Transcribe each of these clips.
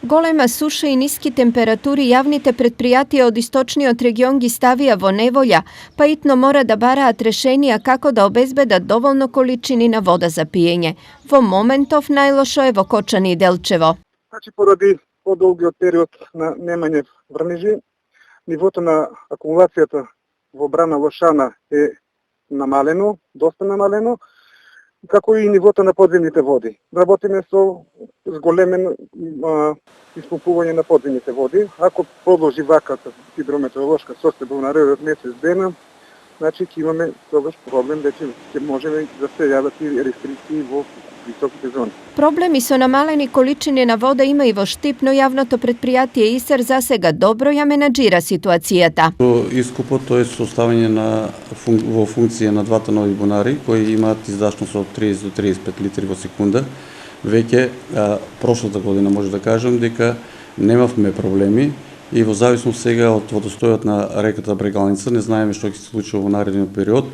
Голема суша и ниски температури јавните предпријатија од источниот регион ги ставија во неволја, па итно мора да бараат решенија како да обезбедат доволно количини на вода за пиење. Во моментов најлошо е во Кочани и Делчево. Поради подолгиот период на немање врнежи, нивото на акумулацијата во брана Лошана е намалено, доста намалено, како и нивото на подземните води. Работиме со зголемено исполнување на подземните води. Ако продолжи ваката хидрометеоролошка состојба во наредниот месец дена, значи ќе имаме тогаш проблем дека ќе можеме да се јават и рестрикции во високите зони. Проблеми со намалени количини на вода има и во Штип, но јавното предпријатие ИСЕР за сега добро ја менаџира ситуацијата. Искупот е составање во функција на двата нови бунари кои имаат издашност од 30 до 35 литри во секунда. Веќе прошлата година може да кажам дека немавме проблеми и во зависност сега од водостојот на реката Брегалница не знаеме што ќе се случи во наредниот период,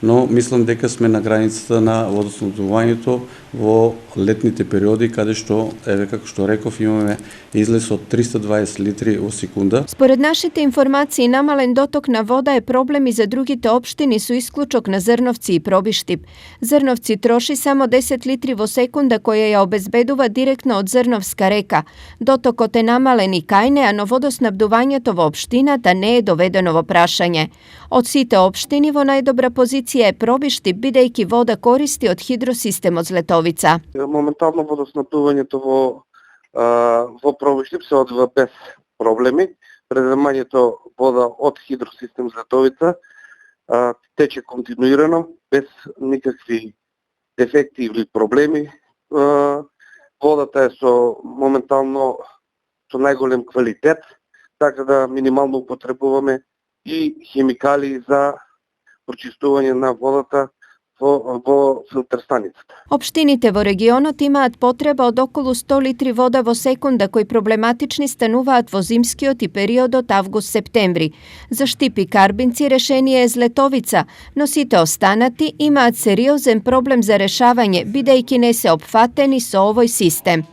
но мислам дека сме на границата на водоснабдувањето во летните периоди, каде што, еве како што реков, имаме излез од 320 литри во секунда. Според нашите информации, намален доток на вода е проблем и за другите општини со исклучок на Зрновци и Пробиштип. Зрновци троши само 10 литри во секунда која ја обезбедува директно од Зрновска река. Дотокот е намален и кај неа, но водоснабдувањето во општината не е доведено во прашање. Од сите општини во најдобра позиција е Пробиштип, бидејќи вода користи од хидросистемот Злетовица. Моментално водоснабдувањето во Пробиштип се одвива без проблеми. Преземањето вода од хидросистем Злетовица тече континуирано, без никакви дефекти или проблеми. Водата е моментално со најголем квалитет, така да минимално употребуваме и химикали за прочистување на водата во филтерстаницата. Општините во регионот имаат потреба од околу 100 литри вода во секунда кои проблематични стануваат во зимскиот и периодот август-септември. За Штип и Карбинци решение е Злетовица, но сите останати имаат сериозен проблем за решавање, бидејќи не се опфатени со овој систем.